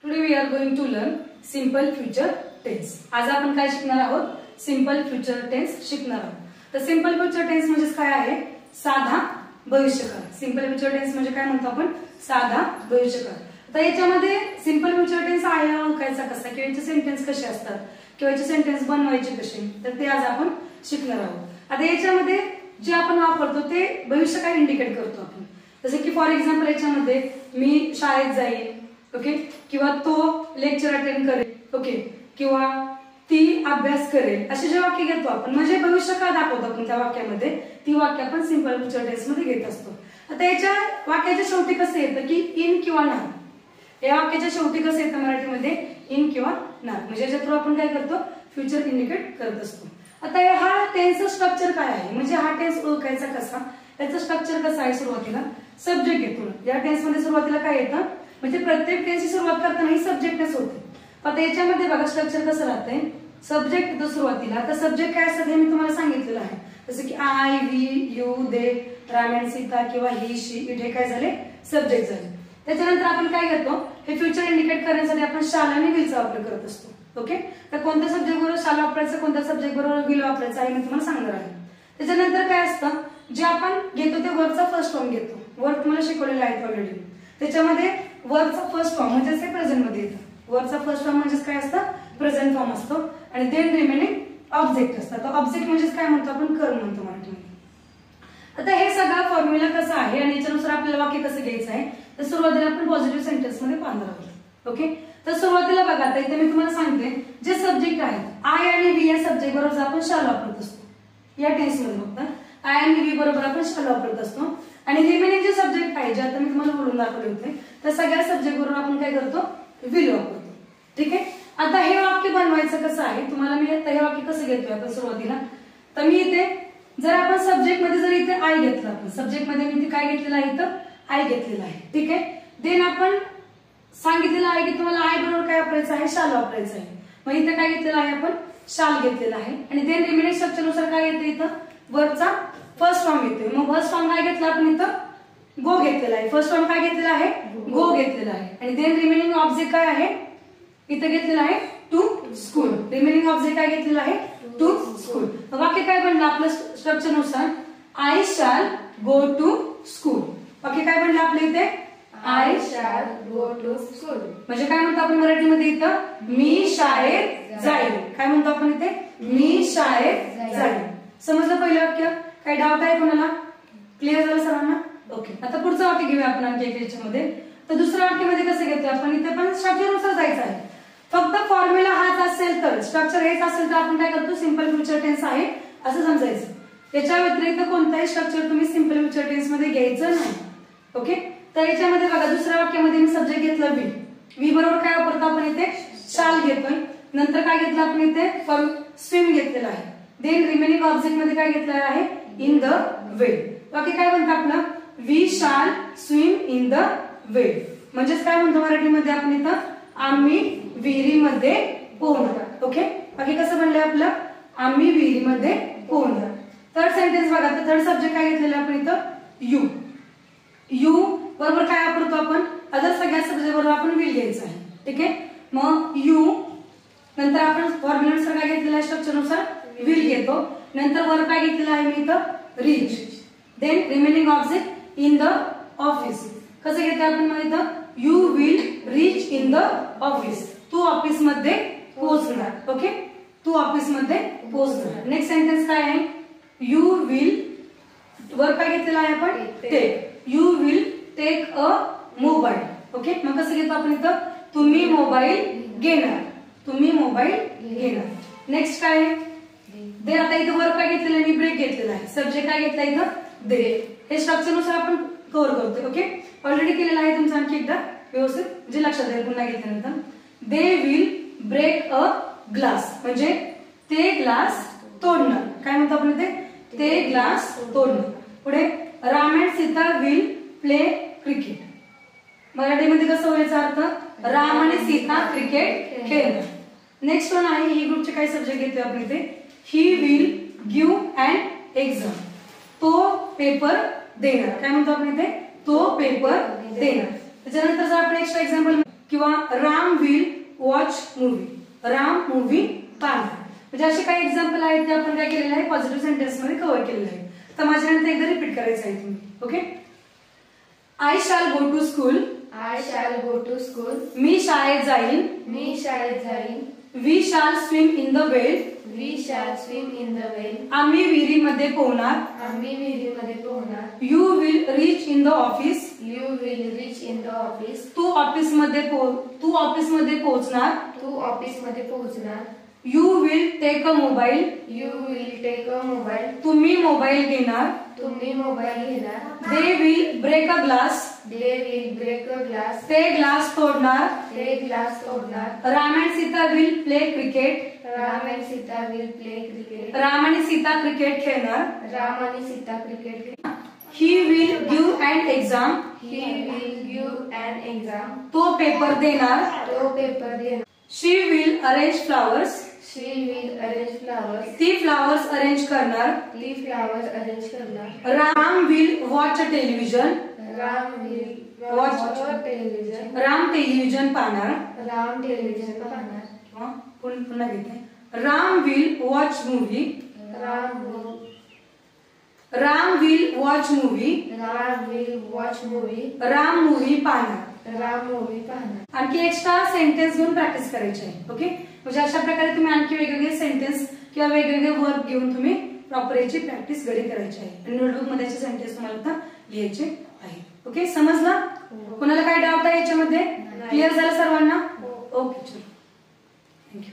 Today we are going to learn simple future tense. आज आपण काय शिकणार आहोत? सिंपल फ्युचर टेन्स शिकणार आहोत. तर सिंपल फ्युचर टेन्स म्हणजे काय आहे? साधा भविष्यकाळ. सिंपल फ्युचर टेन्स म्हणजे काय म्हणतो आपण? साधा भविष्यकाळ. तर याच्यामध्ये सिंपल फ्युचर टेन्स आहे ओळखायचा कसा किंवा याचे सेंटेन्स कसे असतात किंवा याचे सेंटेन्स बनवायचे कसे, तर ते आज आपण शिकणार आहोत. आता याच्यामध्ये जे आपण वापरतो ते भविष्यकाळ इंडिकेट करतो आपण. जसे की फॉर एक्झाम्पल याच्यामध्ये मी शाळेत जाईल, ओके, किंवा तो लेक्चर अटेंड करेल, ओके, किंवा ती अभ्यास करेल, असे जे वाक्य घेतो आपण म्हणजे भविष्यकाळ दाखवतो आपण त्या वाक्यामध्ये. ती वाक्य आपण सिंपल फ्युचर टेन्स मध्ये घेत असतो. आता याच्या वाक्याच्या शेवटी कसं येतं की इन किंवा ना. या वाक्याच्या शेवटी कसं येतं मराठीमध्ये? इन किंवा ना. म्हणजे याच्या थ्रू आपण काय करतो? फ्युचर इंडिकेट करत असतो. आता हा टेन्सचं स्ट्रक्चर काय आहे, म्हणजे हा टेन्स ओळखायचा कसा, त्याचं स्ट्रक्चर कसं आहे? सुरुवातीला सब्जेक्ट येतो. या टेन्स मध्ये सुरुवातीला काय येतं, म्हणजे प्रत्येक टेन्सची सुरुवात करताना ही सब्जेक्टच होते. आता याच्यामध्ये बघा स्ट्रक्चर कसं राहतंय. सब्जेक्ट येतो सुरुवातीला. आता सब्जेक्ट काय असतात हे मी तुम्हाला सांगितलेलं आहे. जसं की I, we, you, they, Ram and Sita किंवा ही, शी, इट हे काय झाले? सब्जेक्ट झाले. त्याच्यानंतर आपण काय करतो? हे फ्युचर इंडिकेट करण्यासाठी आपण शाल आणि विलचा वापर करत असतो. ओके, तर कोणत्या सब्जेक्ट बरोबर शाल वापरायचं, कोणत्या सब्जेक्ट बरोबर विल वापरायचं आहे मी तुम्हाला सांगणार आहे. त्याच्यानंतर काय असतं, जे आपण घेतो ते वर्बचा फर्स्ट फॉर्म घेतो. वर्ब तुम्हाला शिकवलेला आहे ऑलरेडी. त्याच्यामध्ये वर्बचा फर्स्ट फॉर्म म्हणजे ते प्रेझेंट मध्ये येतं. वर्बचा फर्स्ट फॉर्म म्हणजे काय असतं? प्रेझेंट फॉर्म असतो. आणि देन रिमेनिंग ऑब्जेक्ट असतात. तर ऑब्जेक्ट म्हणजे काय म्हणतो आपण? कर्म म्हणतो मराठीमध्ये. आता हे सगळा फॉर्म्युला कसा आहे आणि याच्यानुसार आपल्याला वाक्य कसं घ्यायचं आहे, तर सुरुवातीला आपण पॉझिटिव्ह सेंटेन्स मध्ये पाहणार आहोत. ओके, तर सुरुवातीला बघा आता इथे मी तुम्हाला सांगते जे सब्जेक्ट आहेत आय आणि व्ही या सब्जेक्ट बरोबर आपण शाल वापरत असतो. या टेन्स मध्ये फक्त आय आणि व्ही बरोबर आपण शाल वापरत असतो. आणि रिमेनिंग जे सब्जेक्ट आहे जे आता मी तुम्हाला बोलून दाखवले होते तर सगळ्या सब्जेक्ट बरोबर आपण काय करतो? विल वापरतो. ठीक आहे. आता हे वाक्य बनवायचं कसं आहे तुम्हाला मी आता हे वाक्य कसं घेतोय आपण सुरुवातीला. तर मी इथे जर आपण सब्जेक्ट मध्ये जर इथे आय घेतलं, आपण सब्जेक्ट मध्ये मी इथे काय घेतलेलं आहे? इथं आय घेतलेलं आहे. ठीक आहे. देन आपण सांगितलेलं आहे की तुम्हाला आय बरोबर काय वापरायचं आहे? शाल वापरायचं आहे. मग इथे काय घेतलेलं आहे? आपण शाल घेतलेला आहे. आणि देन रिमेनिंग स्ट्रक्चरनुसार काय येतं? इथं वर्बचा फर्स्ट फॉर्म येतोय. मग फर्स्ट फॉर्म काय घेतला आपण? इथं गो घेतलेला आहे. फर्स्ट फॉर्म काय घेतलेला आहे? गो घेतलेला आहे. आणि देन रिमेनिंग ऑब्जेक्ट काय आहे? इथं घेतलेला आहे टू स्कूल. रिमेनिंग ऑब्जेक्ट काय घेतलेला आहे? To school. वाक्य काय बनलं आपलं स्ट्रक्चरनुसार? आय शाल गो टू स्कूल. वाक्य काय बनलं आपल्या इथे? आय शाल गो टू स्कूल. म्हणजे काय म्हणतो आपण मराठीमध्ये इथं? मी शाळेत जाईल. काय म्हणतो आपण इथे? मी शाळेत जाईल. समजलं पहिलं वाक्य? काही डाऊट आहे कोणाला? क्लिअर झालं सर्वांना? ओके, आता पुढचं वाक्य घेऊया आपण आणखी एक याच्यामध्ये. तर दुसऱ्या वाक्यामध्ये कसं घेतोय आपण? इथे पण स्ट्रक्चरनुसार जायचं आहे. फक्त फॉर्म्युला हाच असेल तर, स्ट्रक्चर हेच असेल तर आपण काय करतो? सिंपल फ्युचर टेन्स आहे असं समजायचं. त्याच्या व्यतिरिक्त कोणताही स्ट्रक्चर तुम्ही सिंपल फ्युचर टेन्स मध्ये घ्यायचं नाही. ओके, तर याच्यामध्ये बघा दुसऱ्या वाक्यामध्ये मी सब्जेक्ट घेतलं वी. वी बरोबर काय वापरतो आपण इथे? शाल घेतोय. नंतर काय घेतलं आपण इथे? स्विम घेतलेला आहे. देन रिमेनिंग ऑब्जेक्ट मध्ये काय घेतलेलं आहे? इन द वेल. वाक्य काय म्हणतं आपलं? We shall swim in the वेल. म्हणजेच काय म्हणतो मराठीमध्ये आपण इथं? आम्ही विहिरीमध्ये पोहणार. ओके, बाकी कसं म्हणलंय आपलं? आम्ही विहिरीमध्ये पोहणार. थर्ड सेंटेन्स बघा. तर थर्ड सब्जेक्ट काय घेतलेला आपण इथं? यू. यू बरोबर काय वापरतो आपण? अदर सगळ्या सब्जेक्ट बरोबर आपण विल घ्यायचं आहे. ठीक आहे. मग यू नंतर आपण फॉर्म्युलानुसार काय घेतलेलं आहे? स्ट्रक्चरनुसार विल घेतो. नंतर वर काय घेतलेलं आहे मी इथं? Reach. Then remaining object in the office. कसं घेतो आपण मग इथं? You will reach in the office. तू ऑफिस मध्ये पोहोचणार. ओके, तू ऑफिस मध्ये पोहोचणार. नेक्स्ट सेंटेन्स काय आहे? यू विल वर काय घेतलेला आहे आपण? Take. You will take a mobile. Okay, मग कसं घेतो आपण इथं? तुम्ही मोबाईल घेणार. तुम्ही मोबाईल घेणार. नेक्स्ट काय आहे? दे. आता इथं वर काय घेतलेलं आहे? मी ब्रेक घेतलेला आहे. सब्जेक्ट काय घेतला इथं? दे. हे स्ट्रक्चरनुसार आपण कव्हर करतोय. ओके, ऑलरेडी केलेलं आहे तुमचं आणखी एकदा व्यवस्थित जे लक्षात येईल पुन्हा घेतल्यानंतर. They will break a glass. म्हणजे ते ग्लास तोडणार. काय म्हणतो आपण इथे? ते ग्लास तोडणार. पुढे Ram and Sita will play cricket. मराठीमध्ये कसं व्हायचा अर्थ? राम आणि सीता क्रिकेट खेळणार. नेक्स्ट वन आहे ही ग्रुपचे काही सब्जेक्ट घेतोय आपण इथे. ही विल गिव्ह अँड एक्झाम. तो पेपर देणार. काय म्हणतो आपण इथे? तो पेपर देणार. त्याच्यानंतर जर आपण एक्स्ट्रा एक्झाम्पल किंवा Ram will watch movie, Ram movie पाहणार. म्हणजे असे काही एक्झाम्पल आहेत ते आपण काय केलेलं आहे पॉझिटिव्ह सेंटेन्स मध्ये कव्हर केलेलं आहे. तर माझ्यानंतर एकदा रिपीट करायचं आहे तुम्ही. Okay. I shall go to school, I shall go to school. मी शाळेत जाईन. मी शाळेत जाईन. We shall swim in the well, We shall swim in the well. आम्ही विहिरीमध्ये पोहणार. आम्ही विहिरीमध्ये पोहणार. You will reach in the office, You will reach in the office. तू ऑफिसमध्ये पोहोचणार. तू ऑफिसमध्ये पोहोचणार. You will take a mobile, You will take a mobile. तुम्ही मोबाईल घेणार. तुम्ही मोबाईल घेणार. They will break a glass, They will break a glass. ते ग्लास तोडणार. ते ग्लास तोडणार. Ram and Sita will play cricket, Ram and Sita will play cricket. Ram आणि Sita cricket खेळणार. राम आणि सीता क्रिकेट खेळणार. He will give an exam, He will give an exam. तो paper देणार. तो पेपर देणार. She will arrange flowers, She will arrange flowers. ती फ्लावर्स अरेंज करणार. ती flowers arrange करणार. Ram will watch a television, Ram will Watch. watch television. Ram television पाहणार. Ram television पाहणार. किंवा पुन्हा घेते. Ram will watch movie, Ram will watch movie, Ram will watch movie. Ram movie पाहणार. राम मूवी पाहणार. आणखी एक्स्ट्रा सेंटेन्स घेऊन प्रॅक्टिस करायची आहे. ओके. म्हणजे अशा प्रकारे तुम्ही आणखी वेगवेगळे सेंटेन्स किंवा वेगवेगळे वर्क घेऊन तुम्ही प्रॉपर याची प्रॅक्टिस घरी करायची आहे. आणि नोटबुक मध्ये सेंटेन्स तुम्हाला आता लिहायचे आहे. ओके. समजला? कोणाला काय डाऊट आहे याच्यामध्ये? क्लिअर झालं सर्वांना? ओके. चलो.